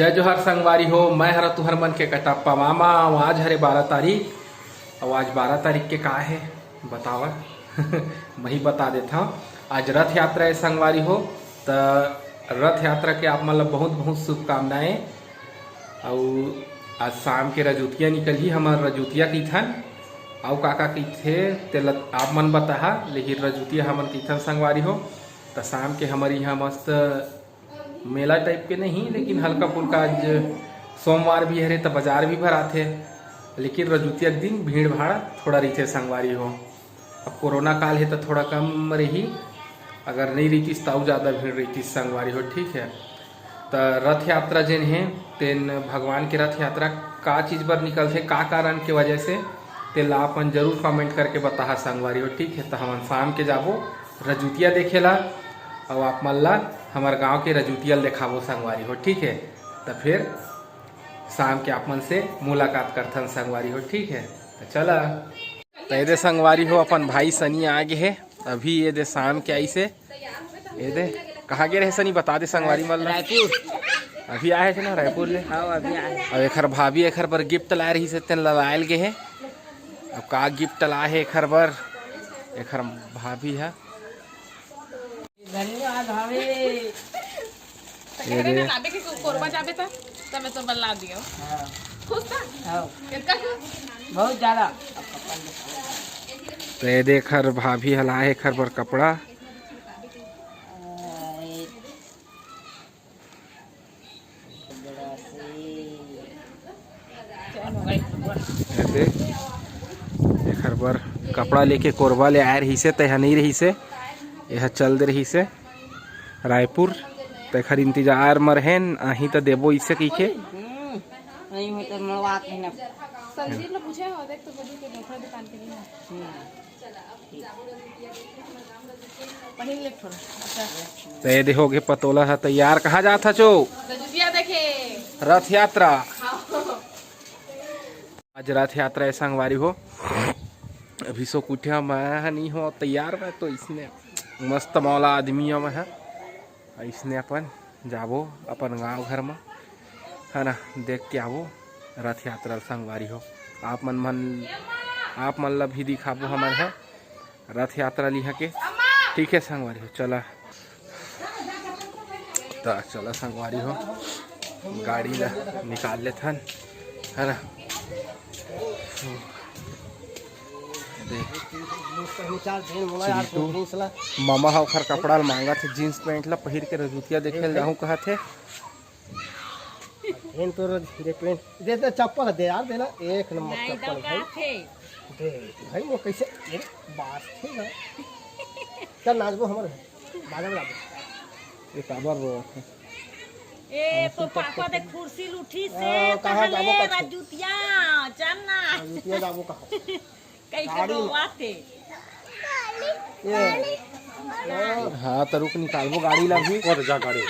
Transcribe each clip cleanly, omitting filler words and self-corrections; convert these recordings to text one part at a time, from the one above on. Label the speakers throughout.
Speaker 1: जय जोहर संगवारी हो। मैं हरा तुहर मन के कटप्पा मामा। आज हरे 12 तारीख और आज 12 तारीख के का है बतावा मैं ही बता देता हूँ। आज रथ यात्रा है संगवारी हो। तो रथ यात्रा के आप मतलब बहुत बहुत शुभकामनाएं। और आज शाम के रजूतिया निकल ही हमार रजूतिया की थन आउ काका की थे तेल आप मन बता, लेकिन रजूतिया हमन की थन संगवारी हो। तो शाम के हमारे यहाँ मस्त मेला टाइप के नहीं, लेकिन हल्का फुल्का आज सोमवार भी है तो बाजार भी भराते, लेकिन रजूतिया दिन भीड़ भाड़ थोड़ा रही थे संगवारी हो। अब कोरोना काल है तो थोड़ा कम रही, अगर नहीं रही तो ज़्यादा भीड़ रही थी संगवारी हो। ठीक है। तो रथ यात्रा जिन है तेन भगवान के रथ यात्रा का चीज़ पर निकलते का कारण के वजह से तेला अपन जरूर कमेंट करके बता संगवारी हो। ठीक है। तो हम शाम के जाबो रजूतिया देखेला और आप मल्ला हमारे गांव के रजूतिया देखाबो संगवारी हो। ठीक है। तो फिर शाम के आप मन से मुलाकात करथन संगवारी हो। ठीक है। तो चला तो ये दे संगवारी हो अपन भाई सनी आगे है अभी। ये दे शाम के आई से ये दे कहाँ गे रहे सनी बता दे संगवारी मल
Speaker 2: रायपुर
Speaker 1: अभी आए थे ना रायपुर ले।
Speaker 2: हाँ अभी आए।
Speaker 1: और एक भाभी एक पर गिफ्ट ला रही से तेन लायल गे है। अब का गिफ्ट ला है एक बर एक भाभी है।
Speaker 2: धन्यवाद भाभी।
Speaker 1: ये दे
Speaker 3: लाबे के कोरबा जाबे त तमे तो बल्ला दियो।
Speaker 2: हाँ
Speaker 3: खुश था
Speaker 2: हाँ
Speaker 3: इनका
Speaker 2: बहुत ज़्यादा।
Speaker 1: तो ये देख भाभी हलाए एक बर कपड़ा। एक बार कपड़ा लेके कोरबा ले आए रही से तह नहीं रही से यह चल दे रही से रायपुर तखर इंतजार में रहें अही तो देबो इसे कहीके
Speaker 2: नहीं हो तो मरवात है ना।
Speaker 3: संजीव ने पूछे हो देख तो बड़ी के नौकर दुकान के लिए पढ़ी ले थोड़ा। अच्छा
Speaker 1: तो ये देखोगे पतोला है तैयार कहाँ जाता चो
Speaker 3: रजूतिया देखे
Speaker 1: रथ यात्रा। आज रथ यात्रा है संगवारी हो। अभी सो कुटिया मैं नहीं हो तैयार में तो इसने मस्त मौला आदमियों में है। इसने अपन जाबो अपन गांव घर में है ना, देख के आवो रथ यात्रा संगवारी हो। आप मन ला भी दिखाबो हमारे है रथ यात्रा लिहा के। ठीक है संगवारी हो। चला तो चला संगवारी हो गाड़ी ला निकाल लेते है ना। मामा हर कपड़ा मांगा थे जीन्स पैंट ला पहिर के रजूतिया देखे जाऊँ कहा थे।
Speaker 4: दे दे चप्पल दे यार देना एक नंबर चप्पल भाई दे भाई वो कैसे बात थी ना। चल नाचबो हमारे बाजा बजा
Speaker 1: ये काबर रो
Speaker 5: ए तो पापा दे कुर्सी लूठी से
Speaker 4: कहाँ जाबो
Speaker 5: कहले
Speaker 4: कहाँ?
Speaker 5: रजूतिया चल ना
Speaker 4: रुपया जाबो कहाँ
Speaker 5: कैसे रोवाते
Speaker 4: ये
Speaker 1: हाँ तो रुक निकालबो गाड़ी ला भी और जा गाड़ी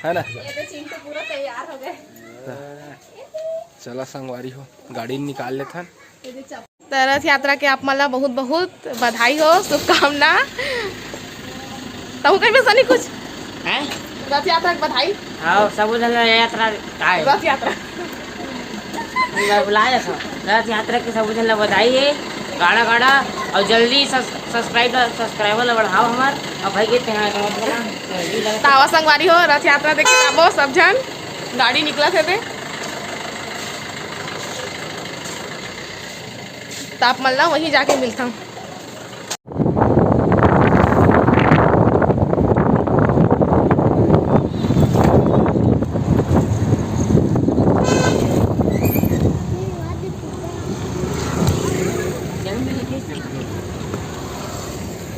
Speaker 1: है ना।
Speaker 3: ये तो चिंटू पूरा तैयार हो गए।
Speaker 1: चला संगवारी हो गाड़ी निकाल लेते
Speaker 3: तो रथ यात्रा के आप मला बहुत बहुत बधाई हो शुभकामना। तब कहीं सनी कुछ
Speaker 2: हैं?
Speaker 3: रथ यात्रा की बधाई।
Speaker 2: हाँ सब यात्रा आए
Speaker 3: रथ यात्रा
Speaker 2: बुलाया था रथ यात्रा के सब जन बधाई है। गाड़ा गाड़ा और जल्दी सब्सक्राइबर बढ़ाओ हमार और भाई के
Speaker 3: तावा संगवारी हो रथ यात्रा देखे जाबो सब जन गाड़ी निकला थे तो आप मल्ला वहीं जाके मिलता हूँ।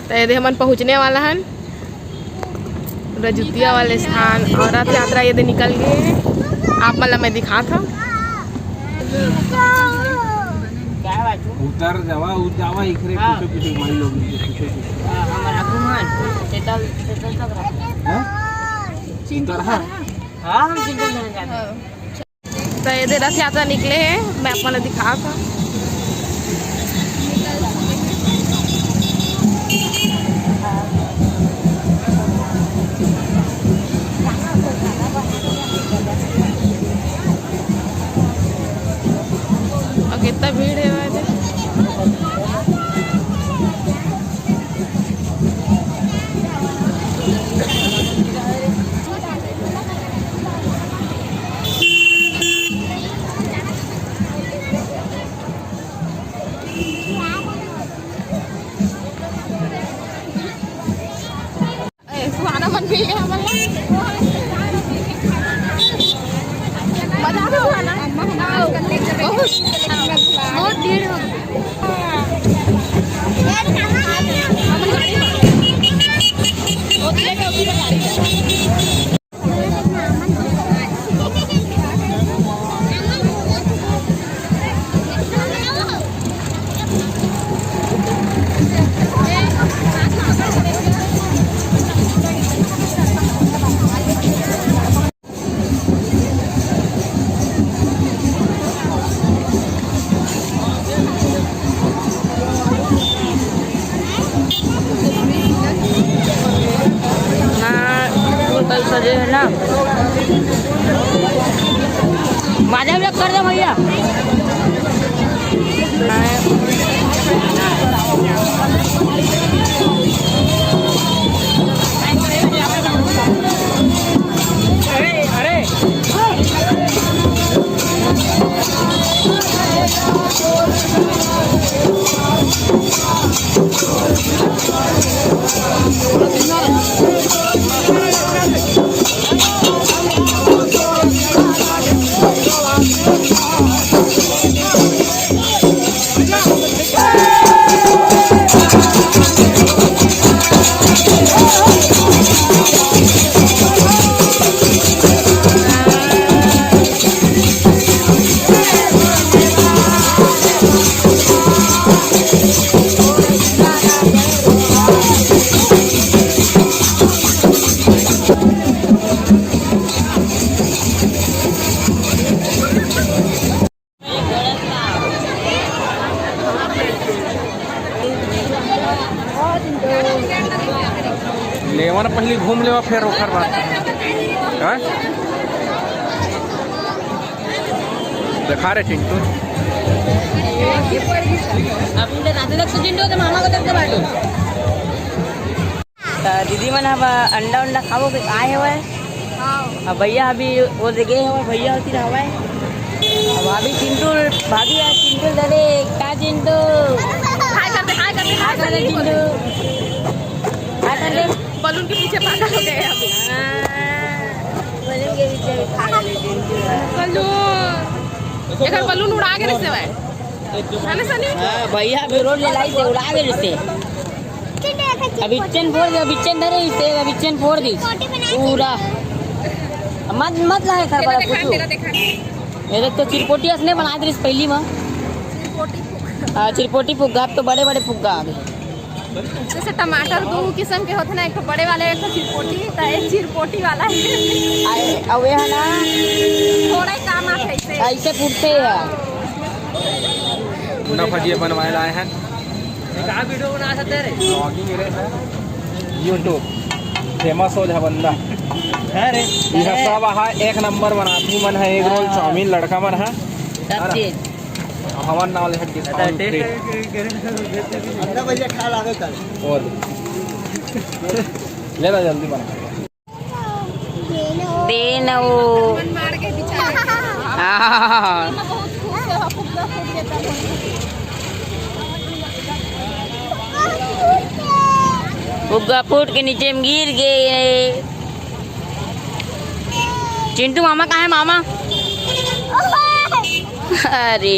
Speaker 3: तो यदि हमन पहुँचने वाला है रजूतिया वाले स्थान और रथ यात्रा यदि निकल गए हैं आप मतलब मैं दिखा था।
Speaker 1: उतर जावा इखरे
Speaker 2: हाँ।
Speaker 1: पीछे मारी लोग
Speaker 2: हमारा घुमान चेतल तक
Speaker 1: हैं चिंता है।
Speaker 2: हाँ हम चिंतन करने जाते हैं।
Speaker 3: तो यदि रथ यात्रा निकले हैं मैं आपको दिखा था।
Speaker 5: जाना
Speaker 3: ज्यादा भीड़ है वैसे। सुहाना मन भी गया मजा आ रहा बहुत भीड़ हो
Speaker 2: कल सजे है ना माजा भी कर दे भैया।
Speaker 1: लेवन पहले घूम लेवा फिर ओखर बात हाँ? दिखा रहे चिंटू
Speaker 2: मामा को तक बाटू दीदी मन अब अंडा उंडा खाओ के आए हुए अब भैया अभी वो जगह है भैया होती रहा है अब अभी चिंटू भाभी है चिंटू दे क्या चिंटू
Speaker 3: हाय करते
Speaker 2: चिंटू
Speaker 3: बलून के पीछे पागल हो गए अभी।
Speaker 2: बलून के पीछे खा गए चिंटू
Speaker 3: बलून एक बलून उड़ा के रिश्ते है ना सनी।
Speaker 2: भैया अभी रोड ले लाई से उड़ा के रिश्ते अभी चेन फोड़ दे बिचन धरे इसे अभी चेन फोड़ दी पूरा मत मत लाए कर बड़ा कुछ ये देख तो चिरपोटी असने बना दी पहली में चिरपोटी फुग्गा अब तो बड़े बड़े फुग्गा आ गए
Speaker 3: जैसे टमाटर दो किस्म के होते ना एक तो बड़े वाले एक तो चिरपोटी तो एक चिरपोटी वाला है
Speaker 2: अब ये है ना
Speaker 3: थोड़ा ही काम आते ऐसे
Speaker 2: ऐसे फूटते हैं
Speaker 1: मुन्ना भजिया बनवाए लाए हैं
Speaker 2: कहाँ वीडियो बना सकते रे
Speaker 1: ब्लॉगिंग रे है यूट्यूब फेमस हो जा बंदा
Speaker 2: अरे
Speaker 1: यह सब है एक नंबर बनाती मन है एग रोल चाउमीन लड़का मन है
Speaker 2: सब चीज
Speaker 1: हमार नाम है डिस्काउंट
Speaker 4: अंडा भैया खा लागे कल
Speaker 1: और ले ला जल्दी बना
Speaker 2: देनो
Speaker 3: मार के बेचारे बहुत खुश है फुग्गा फूट देता
Speaker 2: फुग्गा फूट के नीचे में गिर गए चिंटू मामा कहाँ है मामा अरे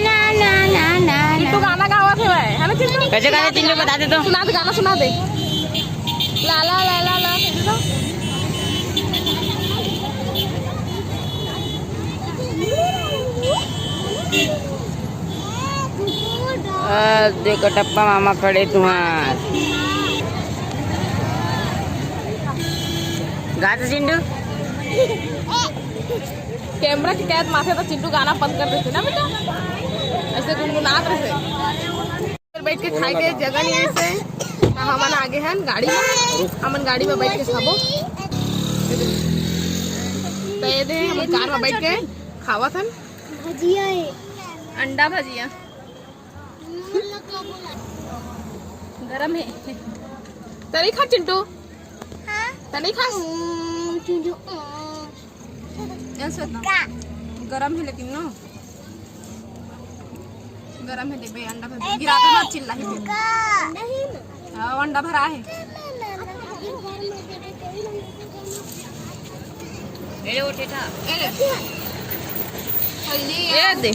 Speaker 3: चिंटू गाना गावा थे है ना चिंटू
Speaker 2: कैसे गाने चिंटू बता दे तो
Speaker 3: सुना दे गाना सुना दे ला ला ला ला ला
Speaker 2: देखो टप्पा मामा खड़े तुम्हार गाते चिंटू
Speaker 3: कैमरा की कैद माथे तो चिंटू गाना बंद कर देते ना बेटा ऐसे गुनगुनात रहे बैठ के खाए के जगह नहीं ऐसे हमन आगे हैं गाड़ी में हमन गाड़ी में बैठ के खाबो तो ये दे हम कार में बैठ के खावा था
Speaker 6: भजिया है
Speaker 3: अंडा भजिया गरम है तरी खा चिंटू तरी खा गरम है लेकिन ना गरम है देख अंडा भजिया गिरा दे मत चिल्ला है हाँ अंडा भरा है
Speaker 2: वो टेटा
Speaker 3: ये दे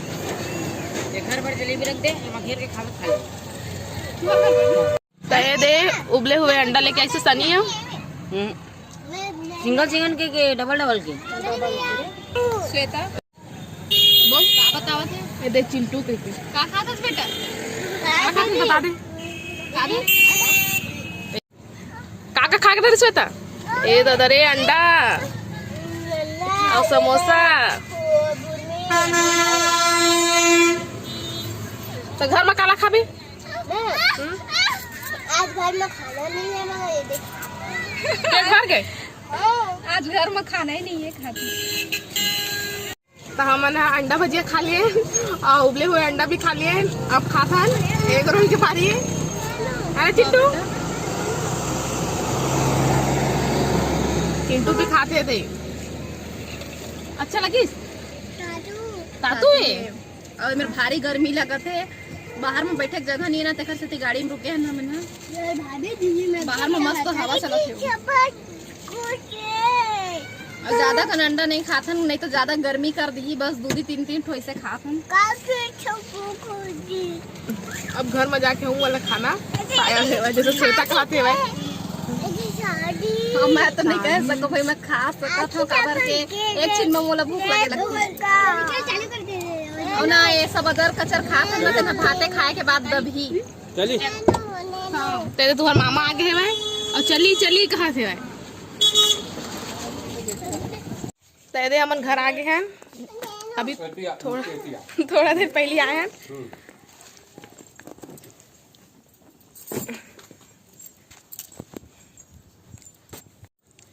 Speaker 2: ये घर पर जलेबी रख दे हम घेर के खा ले
Speaker 3: तो ये दे उबले हुए अंडा लेके ऐसे सनी है
Speaker 2: सिंगल सिंगल के डबल डबल के
Speaker 3: श्वेता बोल का बतावत है ये दे चिंटू के का खाता है बेटा का खाता बता दे का खा के दे श्वेता ये दादा रे अंडा और समोसा तो घर में काला खाबी
Speaker 6: आज घर में खाना नहीं है ना ये देख
Speaker 3: पेट भर गए
Speaker 5: आज घर में खाना ही नहीं है खाती
Speaker 3: तो हमने अंडा भजिया खा लिए और उबले हुए अंडा भी खा लिए अब खाता एक रोल के पारी है अरे चिंटू चिंटू भी खाते थे अच्छा लगी तातू है और मेरे भारी गर्मी लगत है बाहर में बैठे जगह नहीं ना तकर से गाड़ी में रुके हैं ना मैंने बाहर में मस्त हवा चलत है और ज्यादा का अंडा नहीं खाथन नहीं तो ज्यादा गर्मी कर दी बस 2-3 ठो ऐसे खाथन अब घर में जाके हूँ वाला खाना खाया है जैसे श्वेता खाते हुए हाँ मैं तो नहीं कह सकता भाई मैं खा सकता हूँ काबर के एक चीज में मोला भूख लगे लगती और ना ये सब अदर कचर खा सकते ना भाते खाए के बाद दबी
Speaker 1: चली
Speaker 3: तेरे तुम्हारे मामा आगे है भाई और चली चली कहाँ से भाई तेरे हमन घर आगे हैं अभी थोड़ा देर पहले आए हैं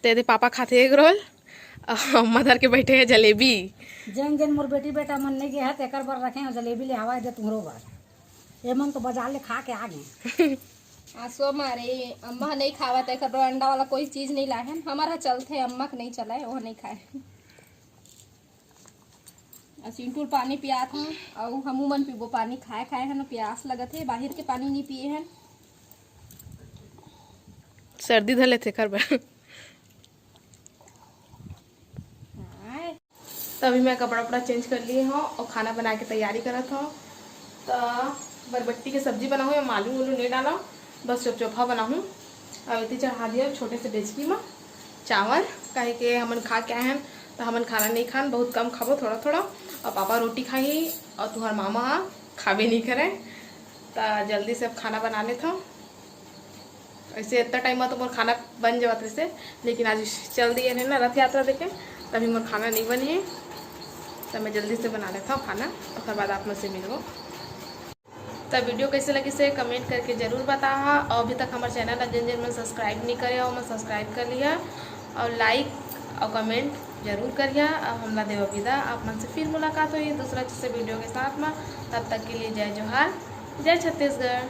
Speaker 3: तेरे पापा खाते एक रोल मदर के बैठे हैं जलेबी
Speaker 5: जन जन मोर बेटी बेटा मन नहीं के हाथ एकर बार रखे जलेबी ले हवा दे तुम्हारो बार ये मन तो बाजार ले खा के आ गए
Speaker 3: आसो मारे अम्मा नहीं खावा ते कर अंडा वाला कोई चीज नहीं लाए हैं हमारा चलते अम्मा के नहीं चलाए वो नहीं खाए चिंटू पानी पिया था और हमू मन पीबो पानी खाए है ना प्यास लगत है बाहर के पानी नहीं पिए हैं सर्दी धले थे कर तभी मैं कपड़ा वपड़ा चेंज कर लिए हूँ और खाना बना के तैयारी करत हूँ तो बरबट्टी की सब्जी बनाऊँ या मालू वालू नहीं डाला बस चोखा बनाऊँ अब इतनी चढ़ा दिया छोटे से डेचकी में चावल कहे के हमन खा के आए हैं तो हमन खाना नहीं खान बहुत कम खाबो थोड़ा थोड़ा और पापा रोटी खाई और तुम्हार मामा खाबे नहीं करे तो जल्दी से अब खाना बना लेता हूँ ऐसे इतना टाइम में तो मोर खाना बन जावत वैसे लेकिन आज चल दिए है ना रथ यात्रा देखे तभी मोर खाना नहीं बने है तो मैं जल्दी से बना लेता हूँ खाना उसके बाद आप मुझसे मिलो तो वीडियो कैसे लगी से कमेंट करके ज़रूर बता और अभी तक हमारे चैनल जिन जिन में सब्सक्राइब नहीं करे और मैं सब्सक्राइब कर लिया और लाइक और कमेंट जरूर करिए। अब हमला देव विदा आप मन से फिर मुलाकात हुई दूसरा से वीडियो के साथ में तब तक के लिए जय जोहार जय छत्तीसगढ़।